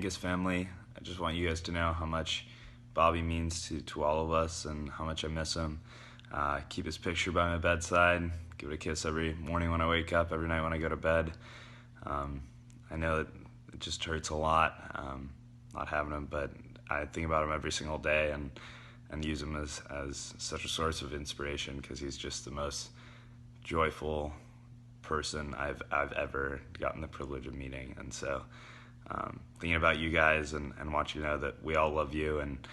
Mangus family. I just want you guys to know how much Bobby means to all of us and how much I miss him. Keep his picture by my bedside. Give it a kiss every morning when I wake up, every night when I go to bed. I know that it just hurts a lot not having him, but I think about him every single day and use him as such a source of inspiration because he's just the most joyful person I've ever gotten the privilege of meeting. And so thinking about you guys and want you to know that we all love you and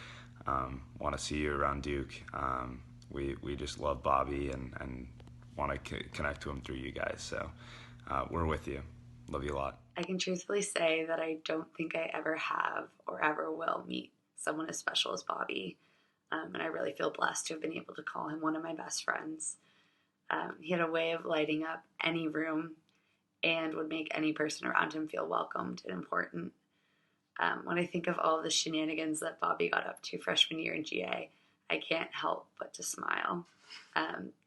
want to see you around Duke. We just love Bobby and want to connect to him through you guys. So we're with you. Love you a lot. I can truthfully say that I don't think I ever have or ever will meet someone as special as Bobby. And I really feel blessed to have been able to call him one of my best friends. He had a way of lighting up any room and would make any person around him feel welcomed and important. When I think of all of the shenanigans that Bobby got up to freshman year in GA, I can't help but to smile.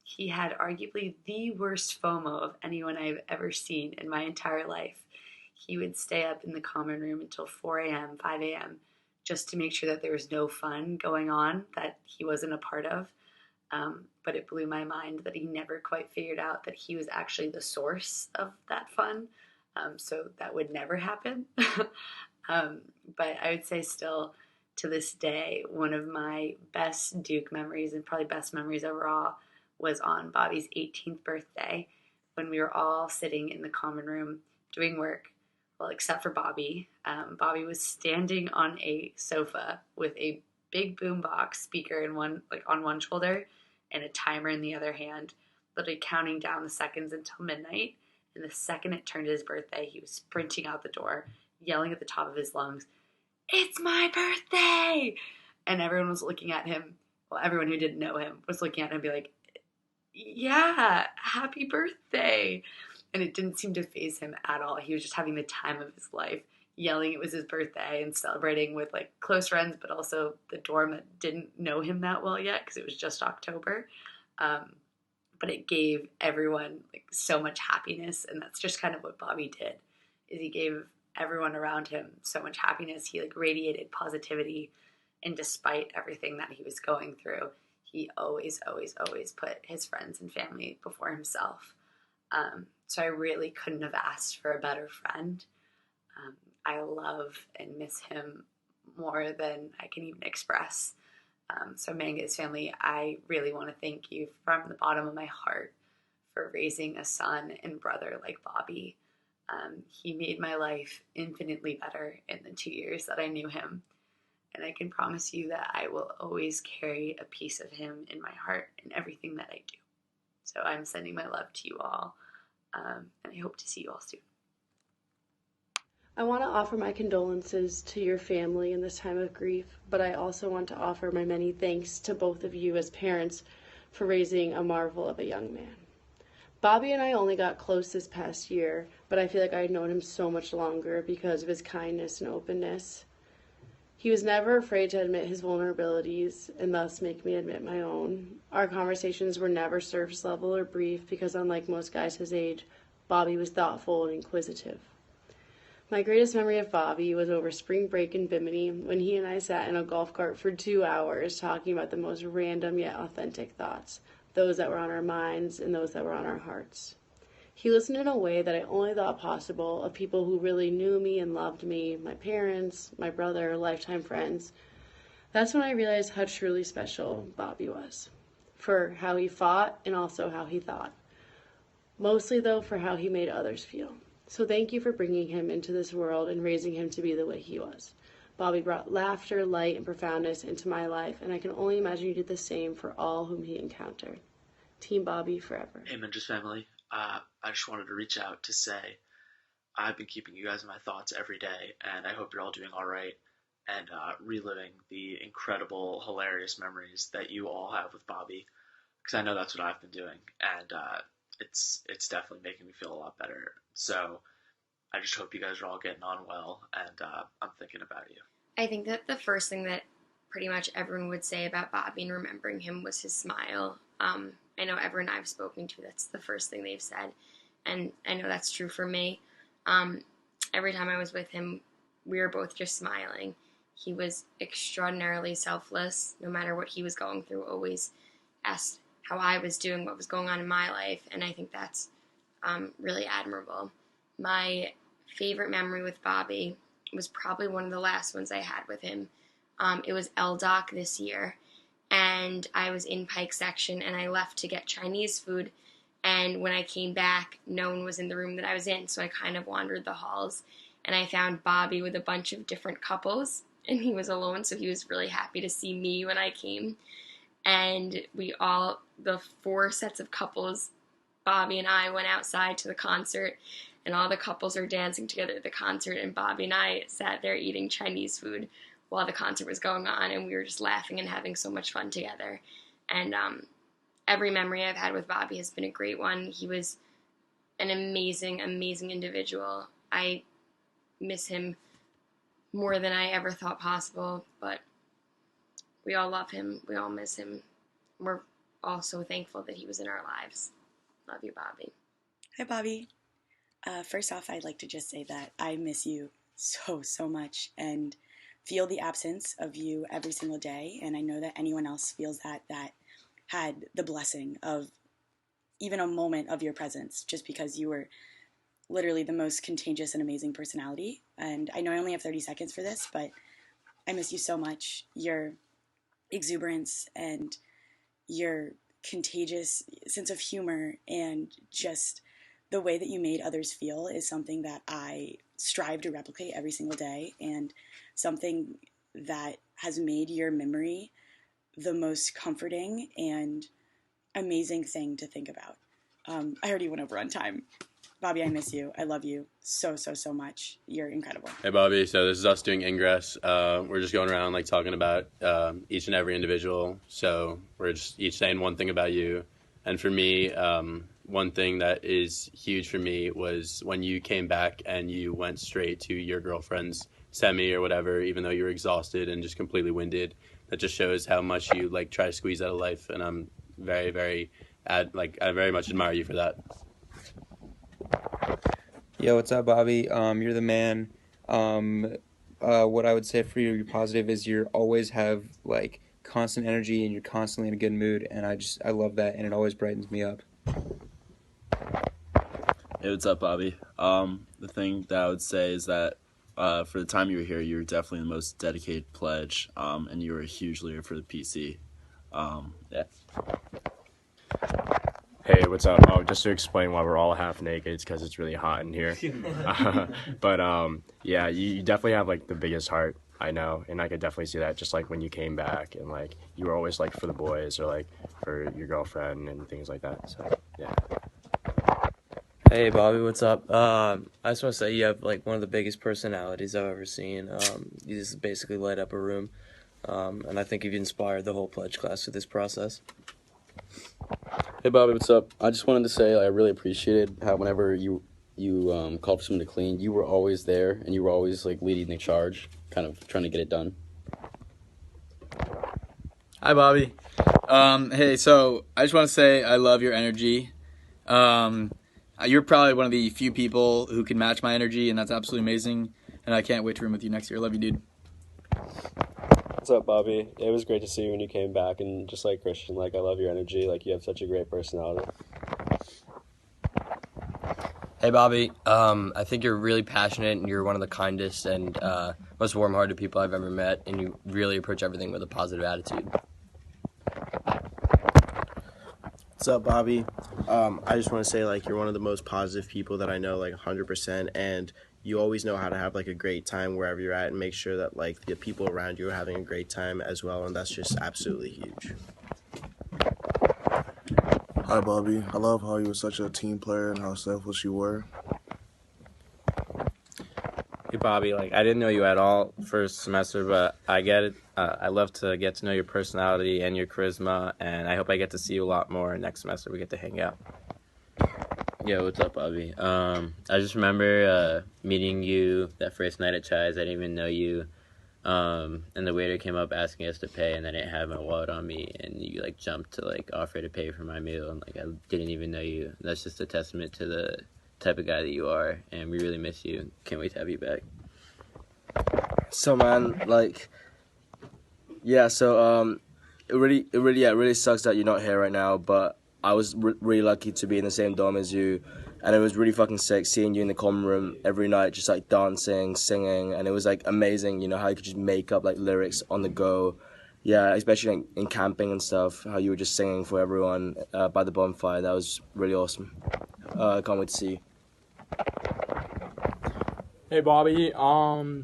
He had arguably the worst FOMO of anyone I've ever seen in my entire life. He would stay up in the common room until 4 a.m., 5 a.m., just to make sure that there was no fun going on that he wasn't a part of. But it blew my mind that he never quite figured out that he was actually the source of that fun. So that would never happen. But I would say still, to this day, one of my best Duke memories and probably best memories overall was on Bobby's 18th birthday when we were all sitting in the common room doing work. Well, except for Bobby. Bobby was standing on a sofa with a big boombox speaker on one shoulder and a timer in the other hand, literally counting down the seconds until midnight. And the second it turned his birthday, he was sprinting out the door, yelling at the top of his lungs, "It's my birthday!" And everyone was looking at him. Well, everyone who didn't know him was looking at him and be like, "Yeah, happy birthday." And it didn't seem to faze him at all. He was just having the time of his life, yelling it was his birthday and celebrating with like close friends, but also the dorm that didn't know him that well yet because it was just October. But it gave everyone like so much happiness, and that's just kind of what Bobby did. Is he gave everyone around him so much happiness. He like radiated positivity, and despite everything that he was going through, he always, always, always put his friends and family before himself. So I really couldn't have asked for a better friend. I love and miss him more than I can even express. So Mangus family, I really want to thank you from the bottom of my heart for raising a son and brother like Bobby. He made my life infinitely better in the 2 years that I knew him. And I can promise you that I will always carry a piece of him in my heart in everything that I do. So I'm sending my love to you all. And I hope to see you all soon. I want to offer my condolences to your family in this time of grief, but I also want to offer my many thanks to both of you as parents for raising a marvel of a young man. Bobby and I only got close this past year, but I feel like I had known him so much longer because of his kindness and openness. He was never afraid to admit his vulnerabilities and thus make me admit my own. Our conversations were never surface level or brief because unlike most guys his age, Bobby was thoughtful and inquisitive. My greatest memory of Bobby was over spring break in Bimini when he and I sat in a golf cart for 2 hours talking about the most random yet authentic thoughts, those that were on our minds and those that were on our hearts. He listened in a way that I only thought possible of people who really knew me and loved me, my parents, my brother, lifetime friends. That's when I realized how truly special Bobby was, for how he fought and also how he thought. Mostly, though, for how he made others feel. So thank you for bringing him into this world and raising him to be the way he was. Bobby brought laughter, light, and profoundness into my life, and I can only imagine you did the same for all whom he encountered. Team Bobby forever. Hey, Minges family. I just wanted to reach out to say I've been keeping you guys in my thoughts every day, and I hope you're all doing all right and reliving the incredible, hilarious memories that you all have with Bobby, because I know that's what I've been doing, and it's definitely making me feel a lot better. So I just hope you guys are all getting on well, and I'm thinking about you. I think that the first thing that pretty much everyone would say about Bobby and remembering him was his smile. I know everyone I've spoken to, that's the first thing they've said, and I know that's true for me. Every time I was with him, we were both just smiling. He was extraordinarily selfless, no matter what he was going through, always asked how I was doing, what was going on in my life, and I think that's really admirable. My favorite memory with Bobby was probably one of the last ones I had with him. It was LDOC this year, and I was in Pike section, and I left to get Chinese food, and when I came back, no one was in the room that I was in, so I kind of wandered the halls, and I found Bobby with a bunch of different couples, and he was alone, so he was really happy to see me when I came. And the 4 sets of couples, Bobby and I went outside to the concert, and all the couples are dancing together at the concert, and Bobby and I sat there eating Chinese food while the concert was going on, and we were just laughing and having so much fun together. And every memory I've had with Bobby has been a great one. He was an amazing, amazing individual. I miss him more than I ever thought possible, but we all love him. We all miss him. We're all so thankful that he was in our lives. Love you, Bobby. Hi, Bobby. First off, I'd like to just say that I miss you so, so much and feel the absence of you every single day. And I know that anyone else feels that had the blessing of even a moment of your presence, just because you were literally the most contagious and amazing personality. And I know I only have 30 seconds for this, but I miss you so much. Your exuberance and your contagious sense of humor and just the way that you made others feel is something that I strive to replicate every single day, and something that has made your memory the most comforting and amazing thing to think about. I already went over on time. Bobby, I miss you. I love you so, so, so much. You're incredible. Hey, Bobby. So this is us doing Ingress. We're just going around talking about each and every individual. So we're just each saying one thing about you. And for me, one thing that is huge for me was when you came back and you went straight to your girlfriend's semi or whatever, even though you were exhausted and just completely winded. That just shows how much you try to squeeze out of life. And I'm very, very, I very much admire you for that. Yo, what's up, Bobby? You're the man. What I would say for you, you're positive, is you always have constant energy and you're constantly in a good mood, and I love that, and it always brightens me up. Hey, what's up, Bobby? The thing that I would say is that for the time you were here, you were definitely the most dedicated pledge, and you were a huge leader for the PC. Yeah. Hey, what's up? Oh, just to explain why we're all half naked, it's because it's really hot in here. But yeah, you definitely have the biggest heart, I know, and I could definitely see that just when you came back and you were always for the boys or for your girlfriend and things like that. So yeah. Hey Bobby, what's up? I just want to say you have one of the biggest personalities I've ever seen. You just basically light up a room, and I think you've inspired the whole pledge class with this process. Hey Bobby, what's up? I just wanted to say I really appreciated how whenever you called for someone to clean, you were always there and you were always leading the charge, kind of trying to get it done. Hi Bobby. Hey, so I just want to say I love your energy. You're probably one of the few people who can match my energy, and that's absolutely amazing. And I can't wait to room with you next year. Love you, dude. What's up, Bobby? It was great to see you when you came back, and just like Christian, I love your energy. You have such a great personality. Hey Bobby, I think you're really passionate and you're one of the kindest and most warm-hearted people I've ever met, and you really approach everything with a positive attitude. What's up, Bobby? I just want to say you're one of the most positive people that I know 100%, and you always know how to have a great time wherever you're at and make sure that the people around you are having a great time as well, and that's just absolutely huge. Hi Bobby, I love how you were such a team player and how selfless you were. Hey Bobby, I didn't know you at all first semester, but I get it. I love to get to know your personality and your charisma, and I hope I get to see you a lot more next semester. We get to hang out. Yo, what's up, Bobby? I just remember meeting you that first night at Chai's. I didn't even know you. And the waiter came up asking us to pay, and I didn't have my wallet on me, and you jumped to offer to pay for my meal, and I didn't even know you. That's just a testament to the type of guy that you are, and we really miss you. Can't wait to have you back. So man, like, yeah. So it really sucks that you're not here right now. But I was really lucky to be in the same dorm as you, and it was really fucking sick seeing you in the common room every night, just like dancing, singing, and it was like amazing. You know how you could just make up like lyrics on the go. Yeah, especially like, in camping and stuff. How you were just singing for everyone by the bonfire. That was really awesome. I can't wait to see you. Hey Bobby,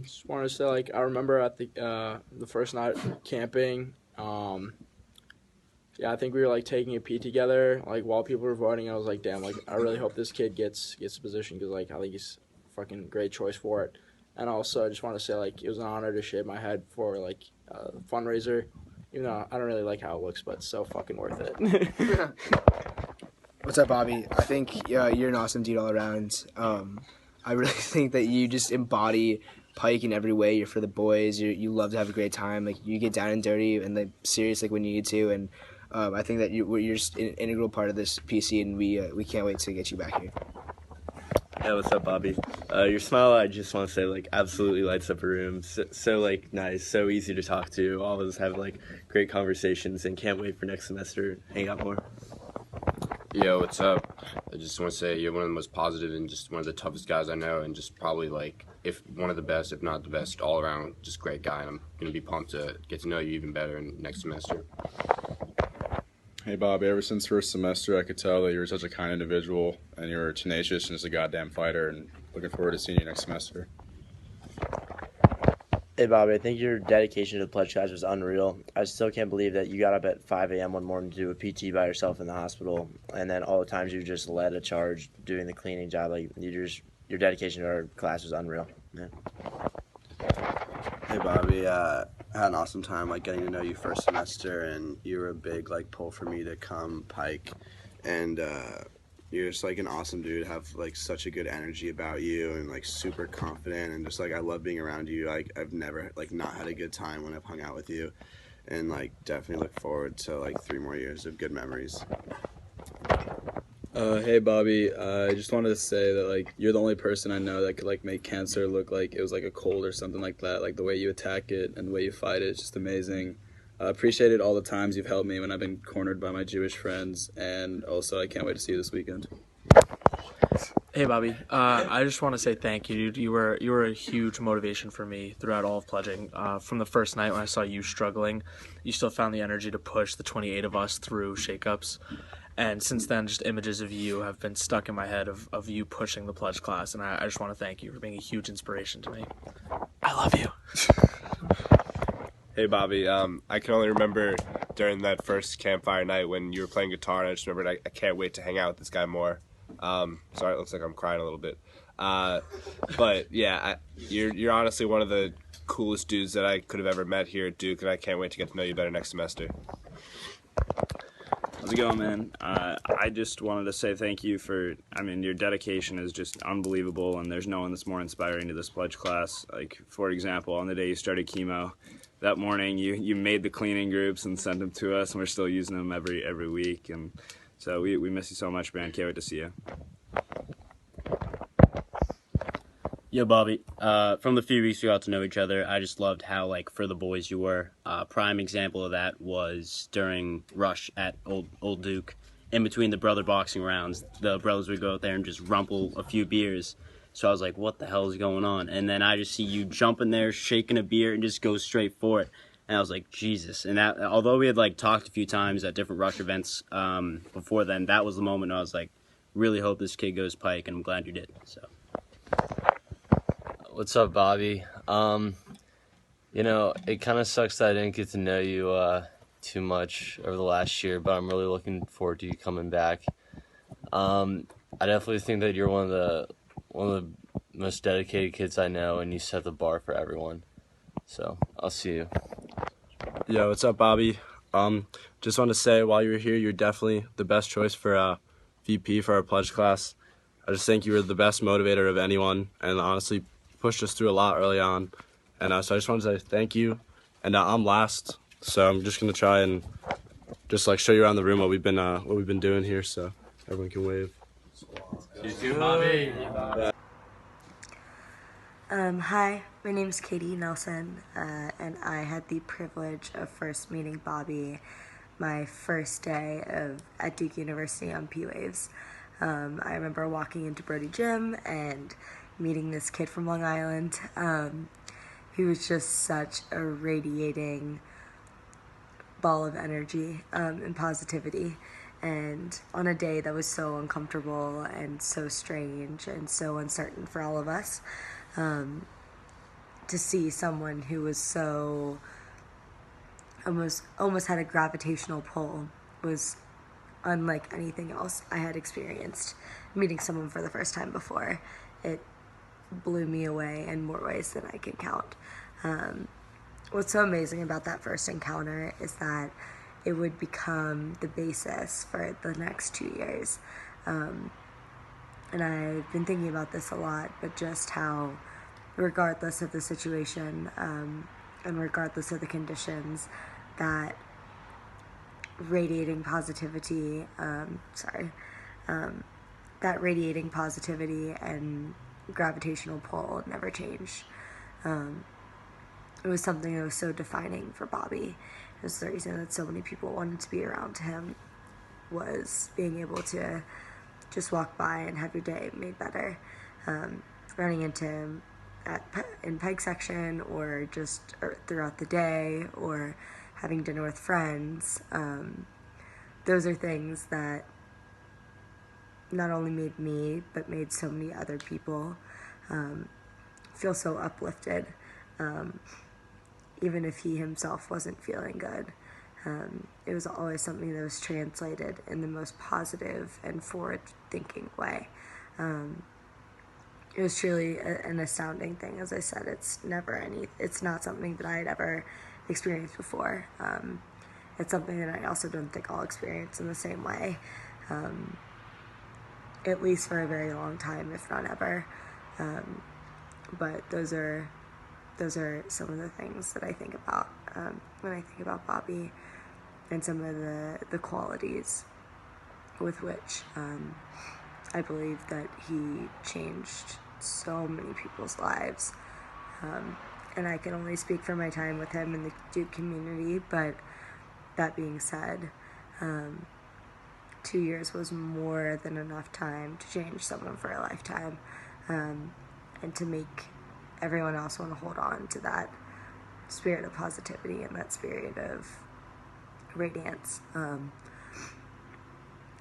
just wanted to say like I remember at the first night camping, yeah, I think we were like taking a pee together like while people were voting. I was like, damn, like I really hope this kid gets a position because like I think he's a fucking great choice for it. And also I just want to say like it was an honor to shave my head for like a fundraiser, even though I don't really like how it looks, but it's so fucking worth it. What's up, Bobby? I think you're an awesome dude all around. I really think that you just embody Pike in every way. You're for the boys. You love to have a great time. Like you get down and dirty and like serious like when you need to. And I think that you're just an integral part of this PC, and we can't wait to get you back here. Yeah, what's up, Bobby? Your smile, I just want to say, like, absolutely lights up a room. So, like, nice, so easy to talk to. All of us have, like, great conversations, and can't wait for next semester. Hang out more. Yo, what's up? I just want to say you're one of the most positive and just one of the toughest guys I know, and just probably, like, if one of the best, if not the best, all around, just great guy. And I'm going to be pumped to get to know you even better in next semester. Hey Bobby, ever since first semester I could tell that you were such a kind individual and you were tenacious and just a goddamn fighter, and looking forward to seeing you next semester. Hey Bobby, I think your dedication to the pledge class was unreal. I still can't believe that you got up at 5 a.m. one morning to do a PT by yourself in the hospital, and then all the times you just led a charge doing the cleaning job. Like your dedication to our class was unreal. Yeah. Hey Bobby, I had an awesome time like getting to know you first semester, and you were a big like pull for me to come Pike, and you're just like an awesome dude, have like such a good energy about you and like super confident, and just like I love being around you. Like I've never like not had a good time when I've hung out with you, and like definitely look forward to like 3 more years of good memories. Hey Bobby, I just wanted to say that like you're the only person I know that could like make cancer look like it was like a cold or something like that. Like the way you attack it and the way you fight it is just amazing. I appreciated all the times you've helped me when I've been cornered by my Jewish friends, and also I can't wait to see you this weekend. Hey Bobby, I just want to say thank you, dude. You were a huge motivation for me throughout all of pledging. From the first night when I saw you struggling, you still found the energy to push the 28 of us through shakeups. And since then, just images of you have been stuck in my head of you pushing the pledge class. And I just want to thank you for being a huge inspiration to me. I love you. Hey Bobby, I can only remember during that first campfire night when you were playing guitar, and I just remembered I can't wait to hang out with this guy more. Sorry, it looks like I'm crying a little bit. But yeah, you're honestly one of the coolest dudes that I could have ever met here at Duke, and I can't wait to get to know you better next semester. How's it going, man? I just wanted to say thank you for, your dedication is just unbelievable, and there's no one that's more inspiring to this pledge class. Like, for example, on the day you started chemo, that morning you made the cleaning groups and sent them to us, and we're still using them every week. And so we miss you so much, man. Can't wait to see you. Yo, Bobby, from the few weeks we got to know each other, I just loved how, like, for the boys you were. Prime example of that was during Rush at Old Duke. In between the brother boxing rounds, the brothers would go out there and just rumple a few beers. So I was like, what the hell is going on? And then I just see you jump in there, shaking a beer, and just go straight for it. And I was like, Jesus. And that, although we had, like, talked a few times at different Rush events before then, that was the moment I was like, really hope this kid goes Pike, and I'm glad you did. So. What's up, Bobby? It kind of sucks that I didn't get to know you too much over the last year, but I'm really looking forward to you coming back. I definitely think that you're one of the most dedicated kids I know, and you set the bar for everyone. So I'll see you. Yo, what's up, Bobby? Just want to say while you were here, you're definitely the best choice for VP for our pledge class. I just think you were the best motivator of anyone, and honestly pushed us through a lot early on. And so I just wanted to say thank you. And I'm last, so I'm just gonna try and just like show you around the room what we've been doing here, so everyone can wave. Bobby. Hi, My name's Katie Nelson, and I had the privilege of first meeting Bobby my first day at Duke University on P-Waves. I remember walking into Brody Gym and meeting this kid from Long Island. He was just such a radiating ball of energy and positivity. And on a day that was so uncomfortable and so strange and so uncertain for all of us, to see someone who was so almost had a gravitational pull was unlike anything else I had experienced. Meeting someone for the first time before, it blew me away in more ways than I can count. What's so amazing about that first encounter is that it would become the basis for the next 2 years. And I've been thinking about this a lot, but just how, regardless of the situation, and regardless of the conditions, that radiating positivity, that radiating positivity and gravitational pull never changed. It was something that was so defining for Bobby. It was the reason that so many people wanted to be around him, was being able to just walk by and have your day made better. Running into him in Pike section, or just throughout the day, or having dinner with friends. Those are things that not only made me, but made so many other people feel so uplifted, even if he himself wasn't feeling good. It was always something that was translated in the most positive and forward-thinking way. It was truly an astounding thing. As I said, it's not something that I had ever experienced before. It's something that I also don't think I'll experience in the same way, at least for a very long time, if not ever. But those are some of the things that I think about when I think about Bobby, and some of the qualities with which I believe that he changed so many people's lives. And I can only speak for my time with him in the Duke community, but that being said, 2 years was more than enough time to change someone for a lifetime, and to make everyone else want to hold on to that spirit of positivity and that spirit of radiance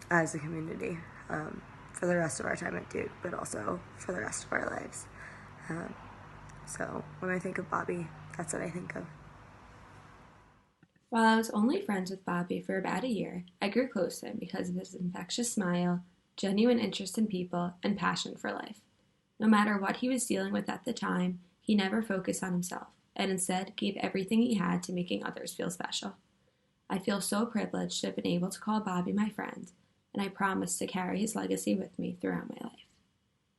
as a community, for the rest of our time at Duke, but also for the rest of our lives. So when I think of Bobby, that's what I think of. While I was only friends with Bobby for about a year, I grew close to him because of his infectious smile, genuine interest in people, and passion for life. No matter what he was dealing with at the time, he never focused on himself, and instead gave everything he had to making others feel special. I feel so privileged to have been able to call Bobby my friend, and I promise to carry his legacy with me throughout my life.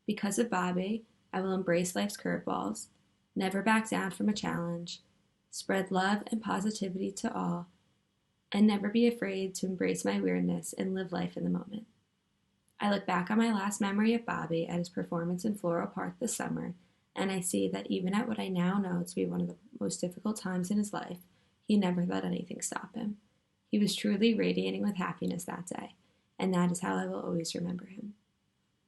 Because of Bobby, I will embrace life's curveballs, never back down from a challenge, spread love and positivity to all, and never be afraid to embrace my weirdness and live life in the moment. I look back on my last memory of Bobby at his performance in Floral Park this summer, and I see that even at what I now know to be one of the most difficult times in his life, he never let anything stop him. He was truly radiating with happiness that day, and that is how I will always remember him.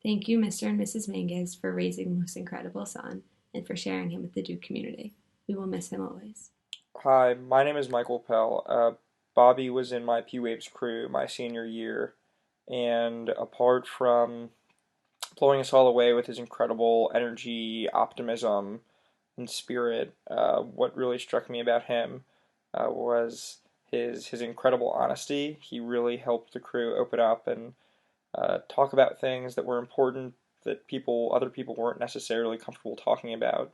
Thank you, Mr. and Mrs. Mangus, for raising the most incredible son and for sharing him with the Duke community. We will miss him always. Hi, my name is Michael Pell. Bobby was in my P-Waves crew my senior year, and apart from blowing us all away with his incredible energy, optimism, and spirit, what really struck me about him was his incredible honesty. He really helped the crew open up and talk about things that were important that other people weren't necessarily comfortable talking about.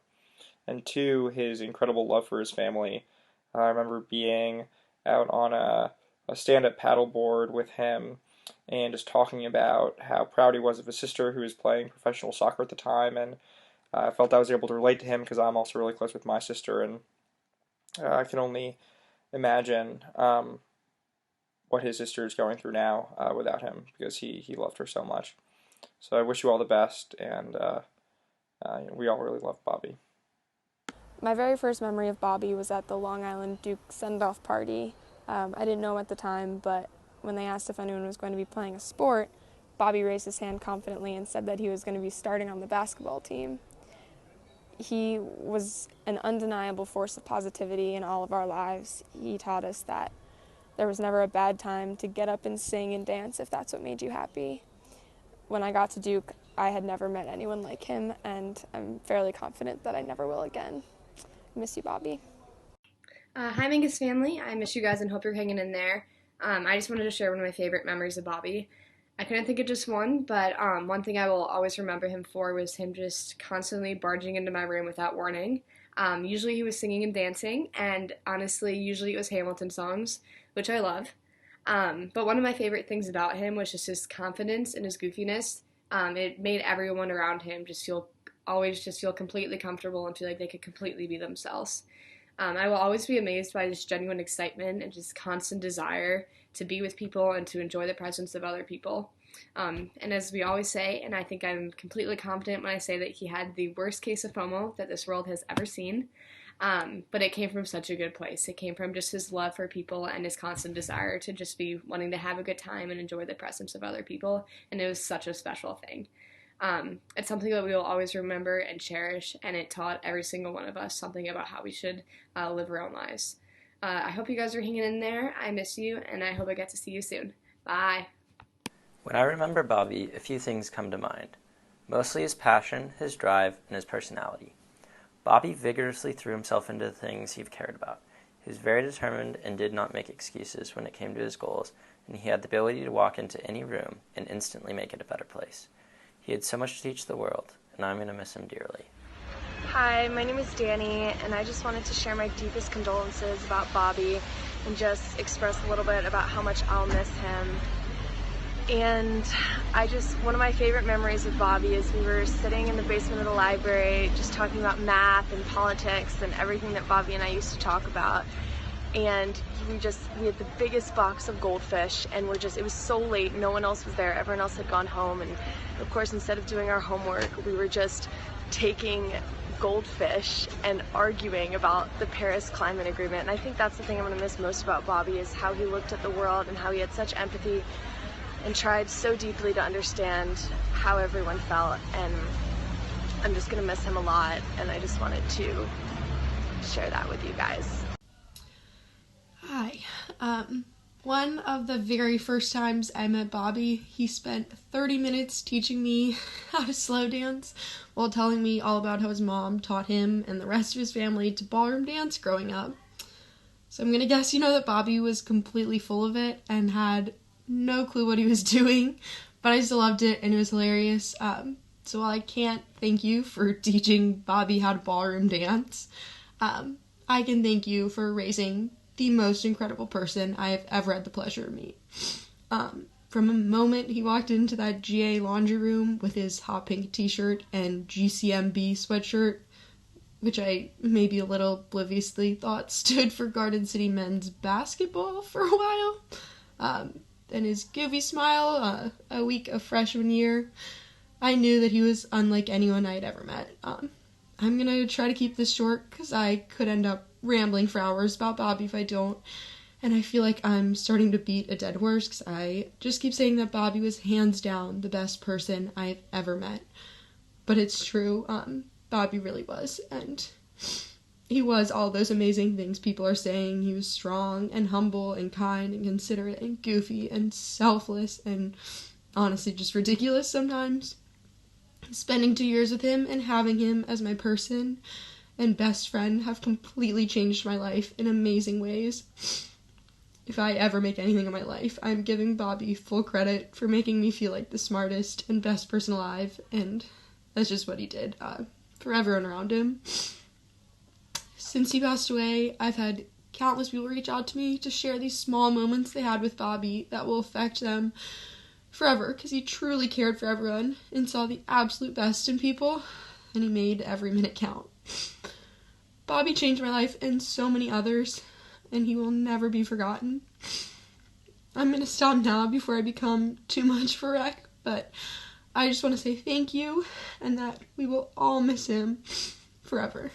And two, his incredible love for his family. I remember being out on a stand-up paddleboard with him and just talking about how proud he was of his sister, who was playing professional soccer at the time, and I felt I was able to relate to him because I'm also really close with my sister, and I can only imagine what his sister is going through now without him, because he loved her so much. So I wish you all the best, and we all really love Bobby. My very first memory of Bobby was at the Long Island Duke send-off party. I didn't know him at the time, but when they asked if anyone was going to be playing a sport, Bobby raised his hand confidently and said that he was going to be starting on the basketball team. He was an undeniable force of positivity in all of our lives. He taught us that there was never a bad time to get up and sing and dance if that's what made you happy. When I got to Duke, I had never met anyone like him, and I'm fairly confident that I never will again. Miss you, Bobby. Hi, Mingus family. I miss you guys and hope you're hanging in there. I just wanted to share one of my favorite memories of Bobby. I couldn't think of just one, but one thing I will always remember him for was him just constantly barging into my room without warning. Usually he was singing and dancing, and honestly, usually it was Hamilton songs, which I love. But one of my favorite things about him was just his confidence and his goofiness. It made everyone around him always feel completely comfortable and feel like they could completely be themselves. I will always be amazed by his genuine excitement and just constant desire to be with people and to enjoy the presence of other people. And as we always say, and I think I'm completely confident when I say that he had the worst case of FOMO that this world has ever seen, but it came from such a good place. It came from just his love for people and his constant desire to just be wanting to have a good time and enjoy the presence of other people, and it was such a special thing. It's something that we will always remember and cherish, and it taught every single one of us something about how we should live our own lives. I hope you guys are hanging in there. I miss you, and I hope I get to see you soon. Bye. When I remember Bobby, a few things come to mind. Mostly his passion, his drive, and his personality. Bobby vigorously threw himself into the things he cared about. He was very determined and did not make excuses when it came to his goals, and he had the ability to walk into any room and instantly make it a better place. He had so much to teach the world, and I'm going to miss him dearly. Hi, my name is Danny, and I just wanted to share my deepest condolences about Bobby and just express a little bit about how much I'll miss him. And one of my favorite memories with Bobby is we were sitting in the basement of the library just talking about math and politics and everything that Bobby and I used to talk about. And we had the biggest box of goldfish, and it was so late, no one else was there, everyone else had gone home, and of course instead of doing our homework, we were just taking goldfish and arguing about the Paris Climate Agreement. And I think that's the thing I'm going to miss most about Bobby, is how he looked at the world and how he had such empathy and tried so deeply to understand how everyone felt. And I'm just going to miss him a lot, and I just wanted to share that with you guys. Hi. One of the very first times I met Bobby, he spent 30 minutes teaching me how to slow dance while telling me all about how his mom taught him and the rest of his family to ballroom dance growing up. So I'm gonna guess you know that Bobby was completely full of it and had no clue what he was doing, but I still loved it and it was hilarious. So while I can't thank you for teaching Bobby how to ballroom dance, I can thank you for raising the most incredible person I have ever had the pleasure to meet. From a moment he walked into that GA laundry room with his hot pink t-shirt and GCMB sweatshirt, which I maybe a little obliviously thought stood for Garden City men's basketball for a while, and his goofy smile a week of freshman year, I knew that he was unlike anyone I had ever met. I'm gonna try to keep this short because I could end up rambling for hours about Bobby if I don't, and I feel like I'm starting to beat a dead horse because I just keep saying that Bobby was hands down the best person I've ever met, but it's true. Bobby really was, and he was all those amazing things people are saying. He was strong and humble and kind and considerate and goofy and selfless and honestly just ridiculous sometimes. Spending 2 years with him and having him as my person and best friend have completely changed my life in amazing ways. If I ever make anything in my life, I'm giving Bobby full credit for making me feel like the smartest and best person alive, and that's just what he did for everyone around him. Since he passed away, I've had countless people reach out to me to share these small moments they had with Bobby that will affect them forever, because he truly cared for everyone and saw the absolute best in people, and he made every minute count. Bobby changed my life and so many others, and he will never be forgotten. I'm going to stop now before I become too much for Rec, but I just want to say thank you, and that we will all miss him forever.